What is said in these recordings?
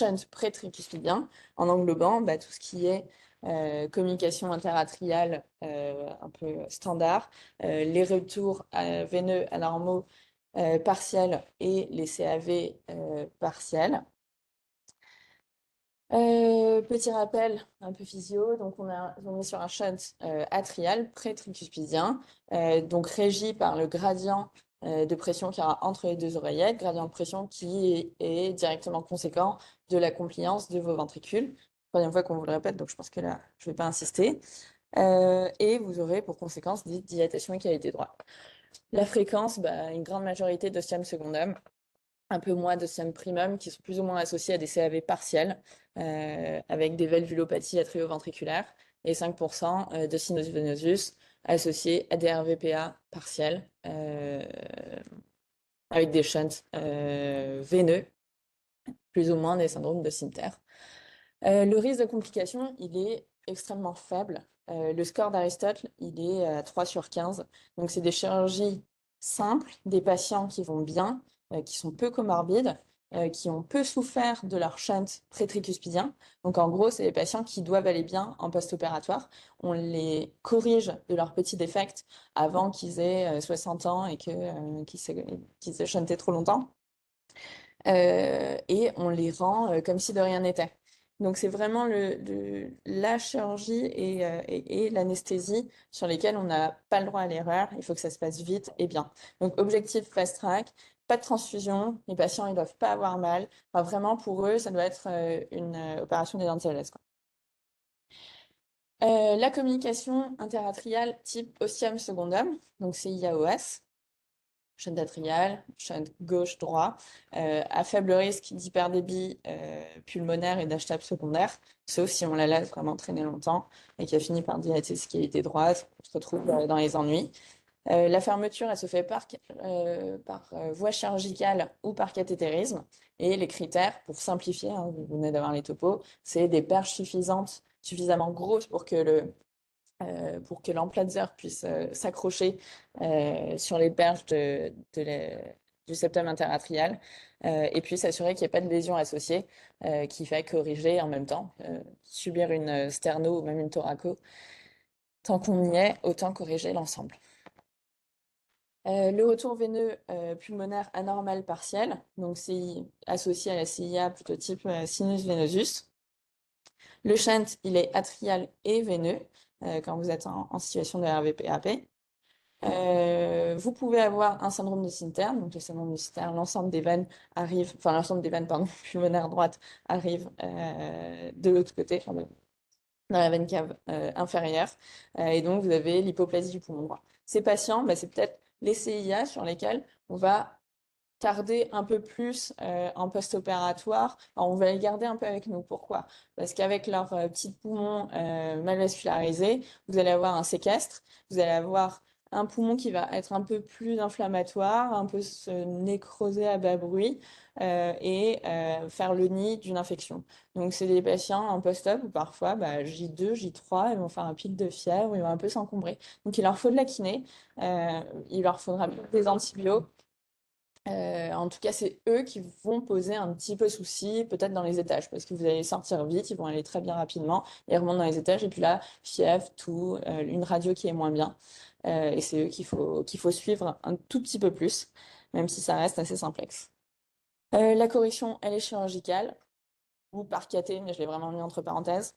shunt pré-tricuspidien en englobant tout ce qui est communication interatriale un peu standard, les retours veineux anormaux partiels et les CAV partiels. Petit rappel un peu physio, donc on est sur un shunt atrial pré-tricuspidien, donc régi par le gradient de pression qu'il y aura entre les deux oreillettes, gradient de pression qui est directement conséquent de la compliance de vos ventricules. Troisième fois qu'on vous le répète, donc je pense que là, je ne vais pas insister. Et vous aurez pour conséquence des dilatations et qualité droite. La fréquence, une grande majorité d'ostium secondum, un peu moins d'ostium primum, qui sont plus ou moins associés à des CAV partiels, avec des valvulopathies atrioventriculaires, et 5% de sinus venosus associés à des RVPA partiels, avec des shunts veineux, plus ou moins des syndromes de Sinter. Le risque de complication, il est extrêmement faible. Le score d'Aristotle, il est à 3 sur 15. Donc, c'est des chirurgies simples, des patients qui vont bien, qui sont peu comorbides, qui ont peu souffert de leur shunt pré-tricuspidien. Donc, en gros, c'est des patients qui doivent aller bien en post-opératoire. On les corrige de leurs petits défects avant qu'ils aient 60 ans et qu'ils aient shunté trop longtemps. Et on les rend comme si de rien n'était. Donc c'est vraiment la chirurgie et l'anesthésie sur lesquelles on n'a pas le droit à l'erreur. Il faut que ça se passe vite et bien. Donc objectif fast track, pas de transfusion, les patients ils doivent pas avoir mal. Enfin, vraiment pour eux, ça doit être une opération des dents de sagesse, quoi. La communication interatriale type ostium secondum, donc c'est IAOS. Shunt atrial, shunt gauche-droit, à faible risque d'hyperdébit pulmonaire et d'HTAP secondaire, sauf si on la laisse vraiment traîner longtemps et qui a fini par dilater ce qui était droite, on se retrouve dans les ennuis. La fermeture, elle se fait par voie chirurgicale ou par cathétérisme. Et les critères, pour simplifier, hein, vous venez d'avoir les topos, c'est des perches suffisantes, suffisamment grosses pour que l'emplatzer puisse s'accrocher sur les berges du septum interatrial et puis s'assurer qu'il n'y ait pas de lésion associée qui fait corriger en même temps, subir une sterno ou même une thoraco. Tant qu'on y est, autant corriger l'ensemble. Le retour veineux pulmonaire anormal partiel, donc c'est associé à la CIA plutôt type sinus venosus. Le shunt, il est atrial et veineux quand vous êtes en situation de RVPAP. Vous pouvez avoir un syndrome de Sinter, donc le syndrome de Sinter, l'ensemble des veines arrive, enfin l'ensemble des veines, pardon, pulmonaires droite arrive de l'autre côté, enfin, dans la veine cave inférieure, et donc vous avez l'hypoplasie du poumon droit. Ces patients, c'est peut-être les CIA sur lesquels on va tarder un peu plus en post-opératoire. On va les garder un peu avec nous. Pourquoi? Parce qu'avec leur petit poumon mal vascularisé, vous allez avoir un séquestre, vous allez avoir un poumon qui va être un peu plus inflammatoire, un peu se nécroser à bas bruit et faire le nid d'une infection. Donc, c'est des patients en post-op où parfois, J2, J3, ils vont faire un pic de fièvre, ils vont un peu s'encombrer. Donc, il leur faut de la kiné, il leur faudra des antibiotiques. En tout cas, c'est eux qui vont poser un petit peu souci, peut-être dans les étages, parce que vous allez sortir vite, ils vont aller très bien rapidement, ils remontent dans les étages, et puis là, fièvre, tout, une radio qui est moins bien. Et c'est eux qu'il faut suivre un tout petit peu plus, même si ça reste assez simplexe. La correction, elle est chirurgicale, ou par cathé, mais je l'ai vraiment mis entre parenthèses.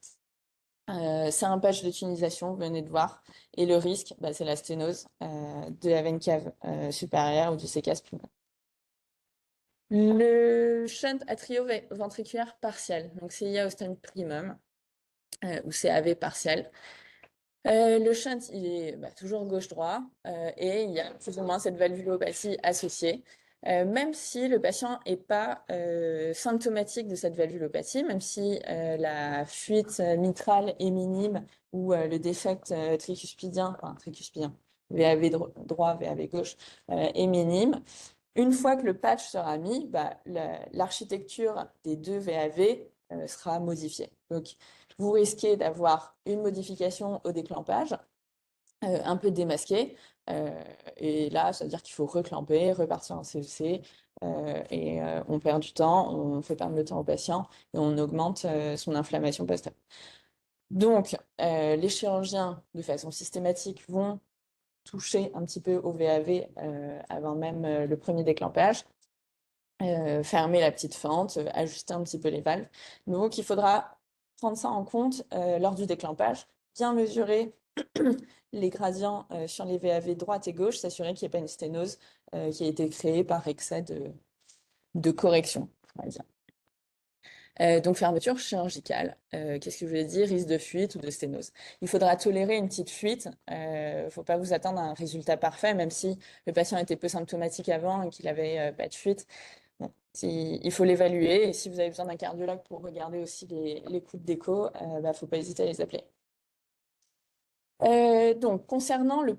C'est un patch de tunisation, vous venez de voir, et le risque, c'est la sténose de la veine cave supérieure ou du séquestre pulmonaire. Le shunt atrioventriculaire partiel, donc CIA ostium primum, ou CAV partiel. Le shunt, il est toujours gauche-droit, et il y a plus ou moins cette valvulopathie associée. Même si le patient n'est pas symptomatique de cette valvulopathie, même si la fuite mitrale est minime ou le défect tricuspidien, enfin tricuspidien, VAV droit, VAV gauche, est minime. Une fois que le patch sera mis, l'architecture des deux VAV sera modifiée. Donc, vous risquez d'avoir une modification au déclampage, un peu démasqué, et là, ça veut dire qu'il faut reclamper, repartir en CEC, on perd du temps, on fait perdre le temps au patient et on augmente son inflammation post-op. Donc, les chirurgiens, de façon systématique, vont toucher un petit peu au VAV avant même le premier déclampage, fermer la petite fente, ajuster un petit peu les valves. Donc, il faudra prendre ça en compte lors du déclampage, bien mesurer les gradients sur les VAV droite et gauche, s'assurer qu'il n'y ait pas une sténose qui a été créée par excès de correction, on va dire. Donc fermeture chirurgicale, qu'est-ce que je veux dire? Risque de fuite ou de sténose. Il faudra tolérer une petite fuite, il ne faut pas vous attendre à un résultat parfait, même si le patient était peu symptomatique avant et qu'il n'avait pas de fuite. Bon, il faut l'évaluer et si vous avez besoin d'un cardiologue pour regarder aussi les coups d'écho, bah, faut pas hésiter à les appeler. Donc concernant le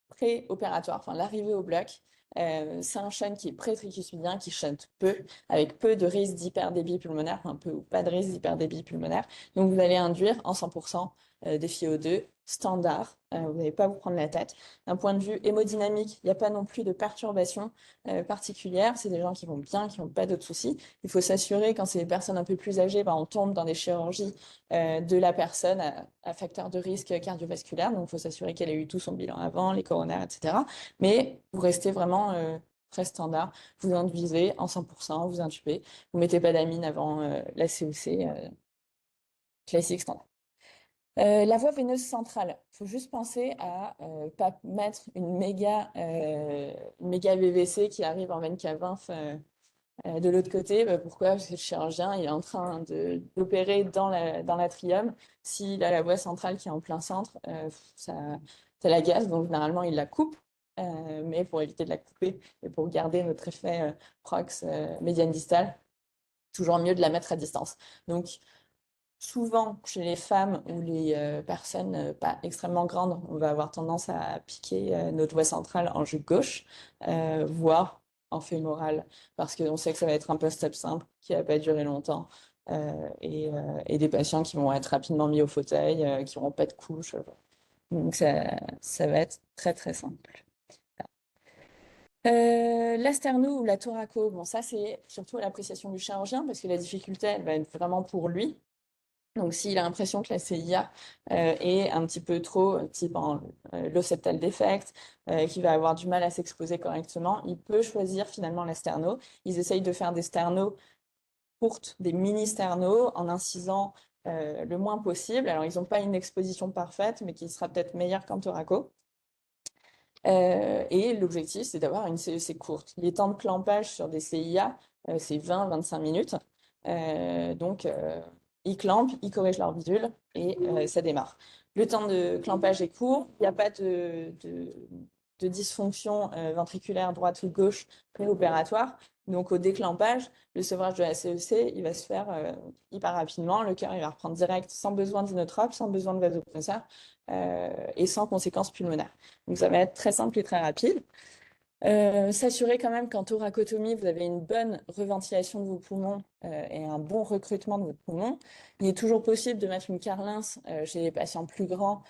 pré-opératoire, enfin l'arrivée au bloc, c'est un shunt qui est pré-tricuspidien, qui shunt peu, avec peu de risque d'hyperdébit pulmonaire, enfin peu ou pas de risque d'hyperdébit pulmonaire. Donc vous allez induire en 100% des FiO2 standard, vous n'allez pas vous prendre la tête. D'un point de vue hémodynamique, il n'y a pas non plus de perturbations particulières, c'est des gens qui vont bien, qui n'ont pas d'autres soucis. Il faut s'assurer, quand c'est des personnes un peu plus âgées, on tombe dans des chirurgies de la personne à facteur de risque cardiovasculaire, donc il faut s'assurer qu'elle ait eu tout son bilan avant, les coronaires, etc. Mais vous restez vraiment très standard, vous induisez en 100%, vous intubez, vous mettez pas d'amine avant la CEC classique standard. La voie veineuse centrale, il faut juste penser à pas mettre une méga VVC qui arrive en veine cave de l'autre côté. Pourquoi? Parce que le chirurgien il est en train d'opérer dans l'atrium. S'il a la voie centrale qui est en plein centre, ça l'agace, donc généralement il la coupe. Mais pour éviter de la couper et pour garder notre effet prox médiane distale, toujours mieux de la mettre à distance. Donc, souvent, chez les femmes ou les personnes pas extrêmement grandes, on va avoir tendance à piquer notre voie centrale en jupe gauche, voire en fémorale, parce qu'on sait que ça va être un post-op simple, qui va pas durer longtemps, et des patients qui vont être rapidement mis au fauteuil, qui n'auront pas de couche. Donc ça va être très très simple. L'asterno ou la thoraco, bon ça c'est surtout à l'appréciation du chirurgien, parce que la difficulté elle va être vraiment pour lui. Donc, s'il a l'impression que la CIA est un petit peu trop, type en low septal defect, qu'il va avoir du mal à s'exposer correctement, il peut choisir finalement la sterno. Ils essayent de faire des sternos courtes, des mini sternos, en incisant le moins possible. Alors, ils n'ont pas une exposition parfaite, mais qui sera peut-être meilleure qu'en thoraco. Et l'objectif, c'est d'avoir une CEC courte. Les temps de clampage sur des CIA, c'est 20-25 minutes. Donc, ils clampent, ils corrigent leur bidule et ça démarre. Le temps de clampage est court, il n'y a pas de dysfonction ventriculaire droite ou gauche préopératoire. Donc, au déclampage, le sevrage de la CEC, il va se faire hyper rapidement. Le cœur, il va reprendre direct, sans besoin d'inotrope, sans besoin de vasopresseur et sans conséquences pulmonaires. Donc, ça va être très simple et très rapide. S'assurer quand même qu'en thoracotomie, vous avez une bonne reventilation de vos poumons et un bon recrutement de vos poumons. Il est toujours possible de mettre une carlince chez les patients plus grands.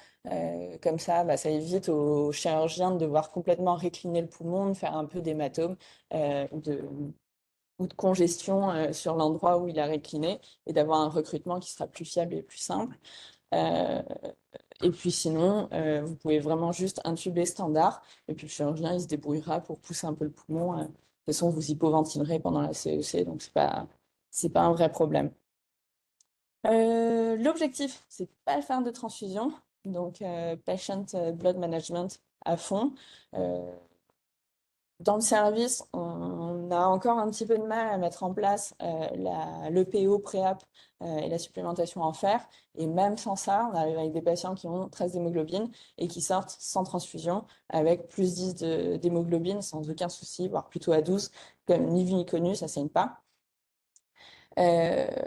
Comme ça, ça évite aux chirurgiens de devoir complètement récliner le poumon, de faire un peu d'hématome ou de congestion sur l'endroit où il a récliné et d'avoir un recrutement qui sera plus fiable et plus simple. Et puis sinon, vous pouvez vraiment juste intuber standard, et puis le chirurgien, il se débrouillera pour pousser un peu le poumon. De toute façon, vous hypoventilerez pendant la CEC, donc c'est pas un vrai problème. L'objectif, c'est pas faire de transfusion, donc patient blood management à fond. Dans le service, on a encore un petit peu de mal à mettre en place l'EPO pré-op et la supplémentation en fer. Et même sans ça, on arrive avec des patients qui ont 13 d'hémoglobine et qui sortent sans transfusion avec plus 10 d'hémoglobine sans aucun souci, voire plutôt à 12, comme ni vu ni connu, ça saigne pas.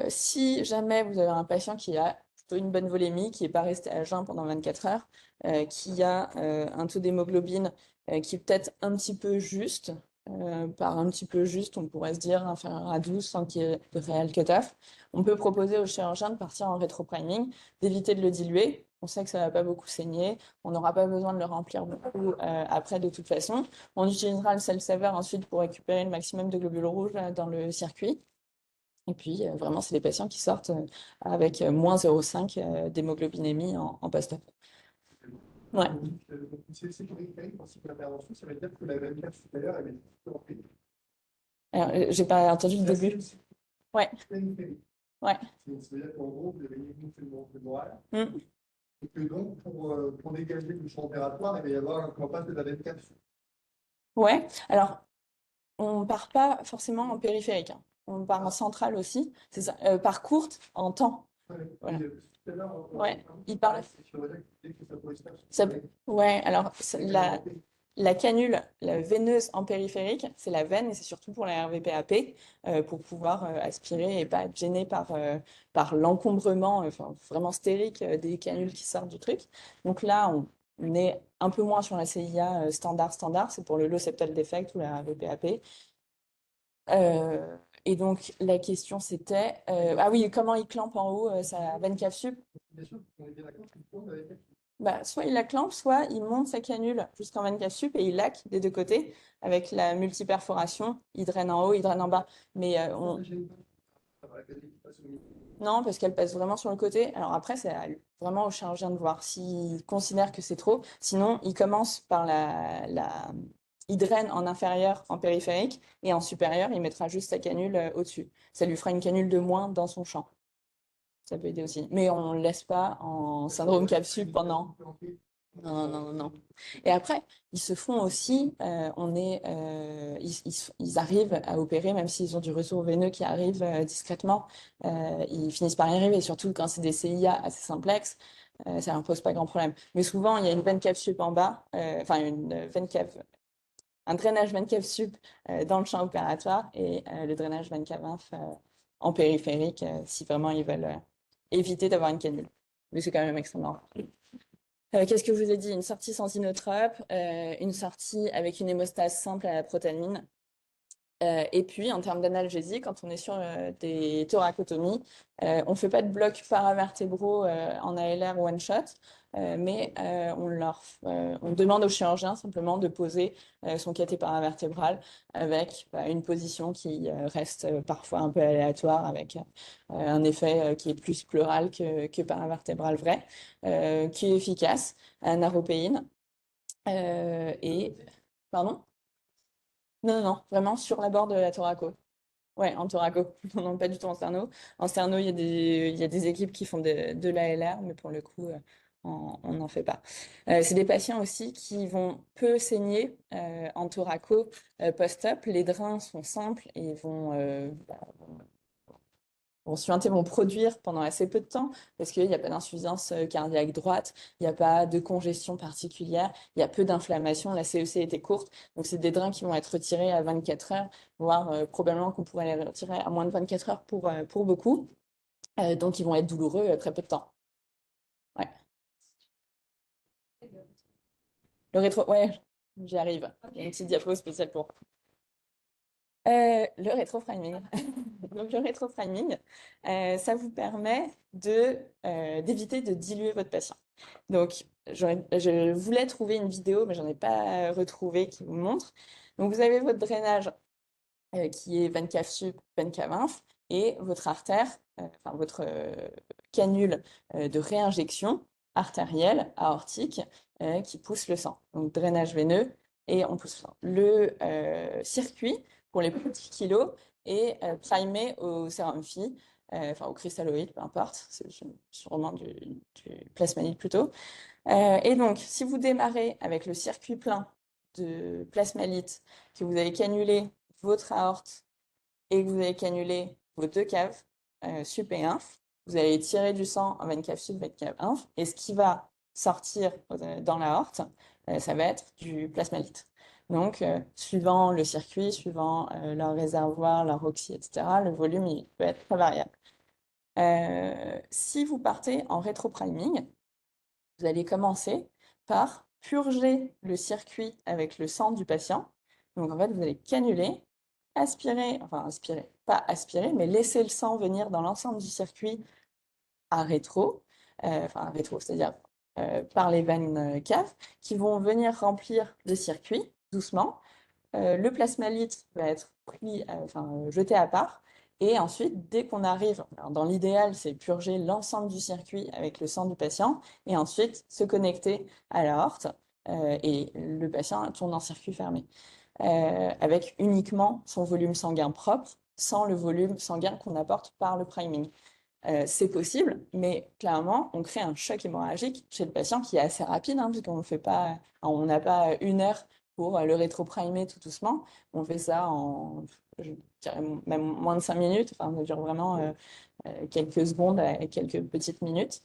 Si jamais vous avez un patient qui a plutôt une bonne volémie, qui n'est pas resté à jeun pendant 24 heures, qui a un taux d'hémoglobine qui est peut-être un petit peu juste, par un petit peu juste, on pourrait se dire inférieur à 12 sans qu'il y ait de réel cut-off, on peut proposer au chirurgien de partir en rétropriming, d'éviter de le diluer. on sait que ça va pas beaucoup saigner, on n'aura pas besoin de le remplir beaucoup après de toute façon. On utilisera le cell saver ensuite pour récupérer le maximum de globules rouges dans le circuit. Et puis vraiment, c'est des patients qui sortent avec moins 0,5 d'hémoglobinémie en post-op. Ouais. Donc, c'est périphérique en cycle d'intervention, ça veut dire que la veine cave supérieure, elle est plutôt remplie. Alors, j'ai pas entendu le début. Ouais. Périphérique. Ouais. Ça veut dire qu'en gros, vous avez une gonflement fémoral. Mm. Et que donc, pour dégager le champ opératoire, il va y avoir un campage de la veine cave. Ouais. Alors, on part pas forcément en périphérique, hein. On part en centrale aussi. C'est ça. Par courte, en temps. Voilà. Ouais. Il parle. Ça, ouais. Alors, la canule, la veineuse en périphérique, c'est la veine et c'est surtout pour la RVPAP pour pouvoir aspirer et pas être gêné par l'encombrement vraiment stérique des canules qui sortent du truc. Donc là, on est un peu moins sur la CIA standard, c'est pour le low septal defect ou la RVPAP. Et donc la question c'était, ah oui, comment il clampe en haut sa veine cave sup? Bien sûr, on est bien d'accord qu'il tourne avec elle. Bah, soit il la clampe, soit il monte sa canule jusqu'en 24 sup et il laque des deux côtés avec la multiperforation. Il draine en haut, il draine en bas. Mais non, parce qu'elle passe vraiment sur le côté. Alors après, c'est vraiment au chirurgien de voir s'il considère que c'est trop. Sinon, il commence par il draine en inférieur, en périphérique, et en supérieur, il mettra juste sa canule au-dessus. Ça lui fera une canule de moins dans son champ. Ça peut aider aussi. Mais on ne laisse pas en syndrome cave-sup pendant. Non, non, non, non. Et après, ils se font aussi, ils arrivent à opérer, même s'ils ont du retour veineux qui arrive discrètement, ils finissent par y arriver, surtout quand c'est des CIA assez simplexes, ça leur pose pas grand problème. Mais souvent, il y a une veine cave sup en bas, enfin un drainage veine cave sup dans le champ opératoire et le drainage veine cave inf en périphérique, si vraiment ils veulent éviter d'avoir une canule. Mais c'est quand même extrêmement rare. Qu'est-ce que je vous ai dit? Une sortie sans inotrope, une sortie avec une hémostase simple à la protamine. Et puis, en termes d'analgésie, quand on est sur des thoracotomies, on ne fait pas de blocs paravertébraux en ALR one shot, mais on demande au chirurgien simplement de poser son cathé paravertébral avec une position qui reste parfois un peu aléatoire, avec un effet qui est plus pleural que paravertébral vrai, qui est efficace, anaropéine. Et... Pardon? Non, non, non, vraiment sur la bord de la thoraco. Ouais, en thoraco. Non, non, pas du tout en sterno. En sterno, il y a des équipes qui font de l'ALR, mais pour le coup, on n'en fait pas. C'est des patients aussi qui vont peu saigner en thoraco post-op. Les drains sont simples et suinter, vont produire pendant assez peu de temps parce qu'il n'y a pas d'insuffisance cardiaque droite, il n'y a pas de congestion particulière, il y a peu d'inflammation, la CEC était courte, donc c'est des drains qui vont être retirés à 24 heures, voire probablement qu'on pourrait les retirer à moins de 24 heures pour beaucoup. Donc ils vont être douloureux très peu de temps. Ouais. Ouais, j'y arrive. Il y a une petite diapo spéciale pour. Le rétroframing. Donc, le rétroframing, ça vous permet d'éviter de diluer votre patient. Donc, je voulais trouver une vidéo, mais j'en ai pas retrouvé qui vous montre. Donc, vous avez votre drainage qui est veine cave sup, veine cave inf, et votre artère, enfin votre canule de réinjection artérielle, aortique, qui pousse le sang. Donc, drainage veineux, et on pousse le sang. Le circuit, pour les petits kilos, est primé au sérum phi, enfin au cristalloïde, peu importe, c'est sûrement du plasmanide plutôt. Et donc, si vous démarrez avec le circuit plein de plasmalite, que vous avez cannulé votre aorte et que vous avez cannulé vos deux caves, sup et inf, vous allez tirer du sang en veine cave sup, veine cave inf, et ce qui va sortir dans l'aorte, ça va être du plasmalite. Donc, suivant le circuit, suivant leur réservoir, leur oxy, etc., le volume il peut être très variable. Si vous partez en rétropriming, vous allez commencer par purger le circuit avec le sang du patient. Donc en fait, vous allez cannuler, aspirer, pas aspirer, mais laisser le sang venir dans l'ensemble du circuit à rétro, c'est-à-dire par les veines caves qui vont venir remplir le circuit doucement. Le plasmalyte va être jeté à part. Et ensuite, dès qu'on arrive, alors dans l'idéal, c'est purger l'ensemble du circuit avec le sang du patient et ensuite se connecter à la horte et le patient tourne en circuit fermé avec uniquement son volume sanguin propre, sans le volume sanguin qu'on apporte par le priming. C'est possible, mais clairement, on crée un choc hémorragique chez le patient qui est assez rapide, hein, puisqu'on fait pas, on n'a pas 1 heure pour le rétro-primer tout doucement. On fait ça en, je dirais même moins de 5 minutes. Enfin, ça dure vraiment quelques secondes et quelques petites minutes.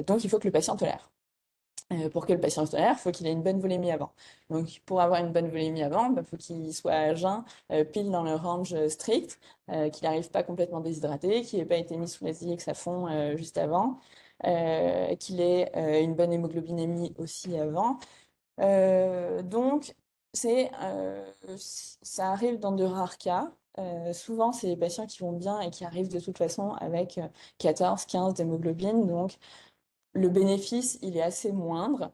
Donc, il faut que le patient tolère. Pour que le patient tolère, il faut qu'il ait une bonne volémie avant. Donc, pour avoir une bonne volémie avant, il faut qu'il soit à jeun, pile dans le range strict, qu'il n'arrive pas complètement déshydraté, qu'il n'ait pas été mis sous l'azéique à fond juste avant, qu'il ait une bonne hémoglobinémie aussi avant. Donc, ça arrive dans de rares cas. Souvent, c'est les patients qui vont bien et qui arrivent de toute façon avec 14, 15 d'hémoglobine. Donc, le bénéfice, il est assez moindre.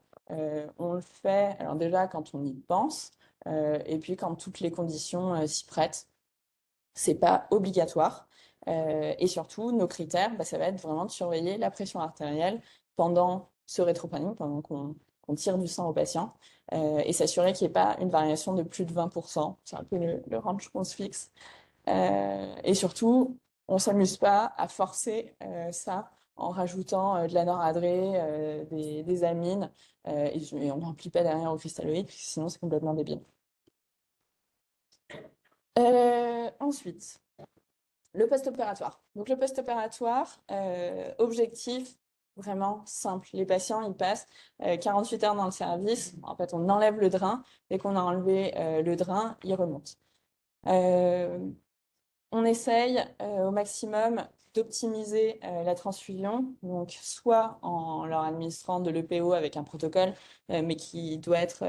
On le fait, alors déjà quand on y pense, et puis quand toutes les conditions s'y prêtent. C'est pas obligatoire. Et surtout, nos critères, bah, ça va être vraiment de surveiller la pression artérielle pendant ce rétroplanning, pendant qu'on tire du sang au patient, et s'assurer qu'il n'y ait pas une variation de plus de 20%. C'est un peu le range qu'on se fixe. Et surtout, on ne s'amuse pas à forcer ça en rajoutant de la noradré, des amines, et on n'emplit pas derrière au cristalloïd, parce que sinon c'est complètement débile. Ensuite, le post-opératoire. Donc le post-opératoire, objectif vraiment simple. Les patients, ils passent 48 heures dans le service. En fait, on enlève le drain. Dès qu'on a enlevé le drain, il remonte. Euh, On essaye au maximum d'optimiser la transfusion, donc soit en leur administrant de l'EPO avec un protocole, mais qui doit être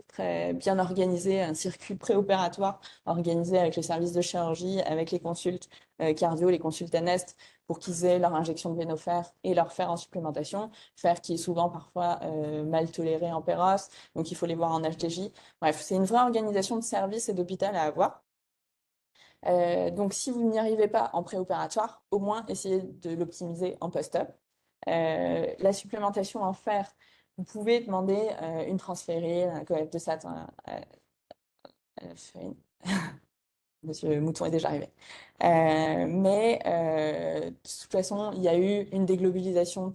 très bien organisé, un circuit préopératoire organisé avec les services de chirurgie, avec les consultes cardio, les consultes anest, pour qu'ils aient leur injection de vénofer et leur fer en supplémentation, fer qui est souvent parfois mal toléré en péros, donc il faut les voir en HDJ. Bref, c'est une vraie organisation de service et d'hôpital à avoir. Donc, si vous n'y arrivez pas en préopératoire, au moins essayez de l'optimiser en post-op. La supplémentation en fer, vous pouvez demander une transférine, un coeptosat, Monsieur Mouton est déjà arrivé. Mais de toute façon, il y a eu une déglobulisation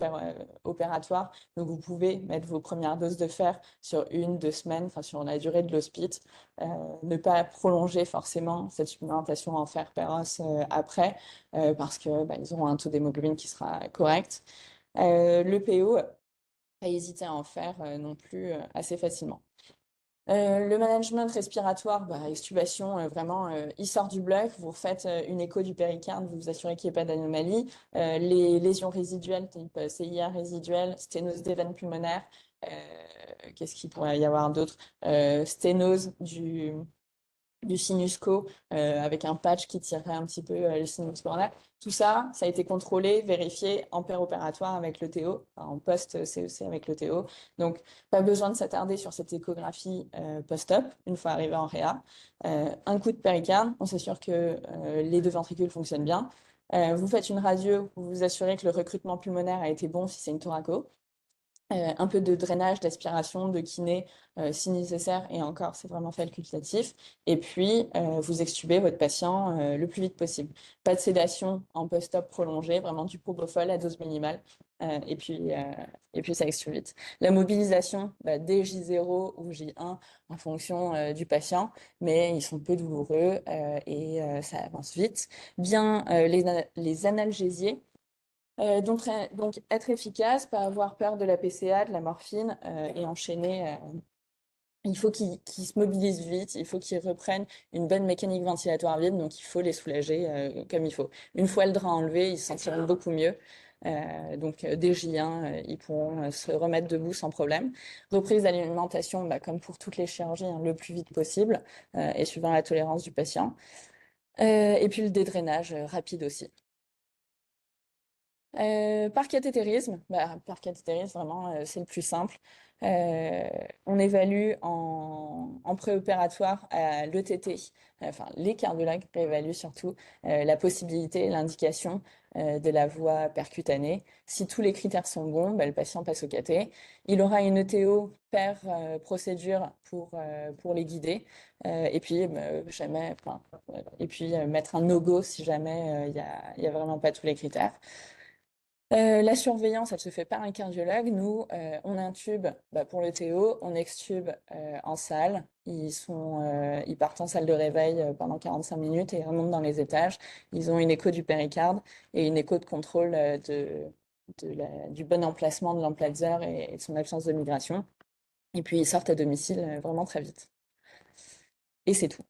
opératoire, donc vous pouvez mettre vos premières doses de fer sur 1, 2 semaines, enfin sur la durée de l'hospice, ne pas prolonger forcément cette supplémentation en fer péros après, parce que bah, ils auront un taux d'hémoglobine qui sera correct. Le PO, pas hésiter à en faire non plus assez facilement. Le management respiratoire, bah, extubation, vraiment, il sort du bloc. Vous refaites une écho du péricarde, vous vous assurez qu'il n'y ait pas d'anomalie. Les lésions résiduelles, type CIA résiduelle, sténose des veines pulmonaires. Qu'est-ce qu'il pourrait y avoir d'autre? Sténose du sinus co avec un patch qui tirerait un petit peu le sinus coronaire. Tout ça, ça a été contrôlé, vérifié en péropératoire avec le TO, enfin, en post-CEC avec le TO. Donc, pas besoin de s'attarder sur cette échographie post-op, une fois arrivé en réa. Un coup de péricarde, on s'assure que les 2 ventricules fonctionnent bien. Vous faites une radio, vous vous assurez que le recrutement pulmonaire a été bon si c'est une thoraco. Un peu de drainage, d'aspiration, de kiné si nécessaire, et encore, c'est vraiment facultatif. Et puis, vous extubez votre patient le plus vite possible. Pas de sédation en post-op prolongé, vraiment du propofol à dose minimale. Et puis, ça extube vite. La mobilisation, bah, dès J0 ou J1 en fonction du patient, mais ils sont peu douloureux et ça avance vite. Bien les analgésier. Donc, être efficace, pas avoir peur de la PCA, de la morphine et enchaîner. Il faut qu'ils se mobilisent vite, il faut qu'ils reprennent une bonne mécanique ventilatoire vide, donc il faut les soulager comme il faut. Une fois le drap enlevé, ils se sentiront beaucoup mieux. Donc dès J1, ils pourront se remettre debout sans problème. Reprise d'alimentation, bah, comme pour toutes les chirurgies, hein, le plus vite possible et suivant la tolérance du patient. Et puis le dédrainage rapide aussi. Par cathétérisme, par cathétérisme, vraiment, c'est le plus simple. Euh, on évalue en préopératoire à l'ETT, enfin les cardiologues réévaluent surtout la possibilité, l'indication de la voie percutanée. Si tous les critères sont bons, bah, le patient passe au cathé. Il aura une ETO per procédure pour les guider. Et puis jamais, enfin, et puis mettre un no-go si jamais il y a vraiment pas tous les critères. La surveillance, elle se fait par un cardiologue. Nous, on intube pour le TO, on extube en salle. Ils partent en salle de réveil pendant 45 minutes et ils remontent dans les étages. Ils ont une écho du péricarde et une écho de contrôle du bon emplacement de l'emplatzeur et de son absence de migration. Et puis ils sortent à domicile vraiment très vite. Et c'est tout.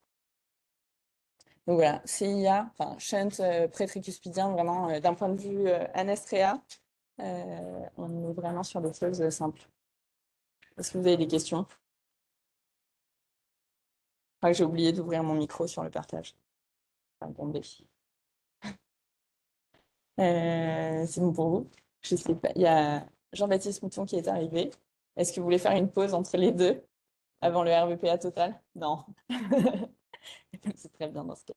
Donc voilà, CIA, enfin shunt pré-tricuspidien, vraiment d'un point de vue anesthéa. On est vraiment sur des choses simples. Est-ce que vous avez des questions? Ah, j'ai oublié d'ouvrir mon micro sur le partage. Attendez. C'est bon pour vous? Je sais pas. Il y a Jean-Baptiste Mouton qui est arrivé. Est-ce que vous voulez faire une pause entre les deux avant le RVPA total? Non. C'est très bien dans ce cas.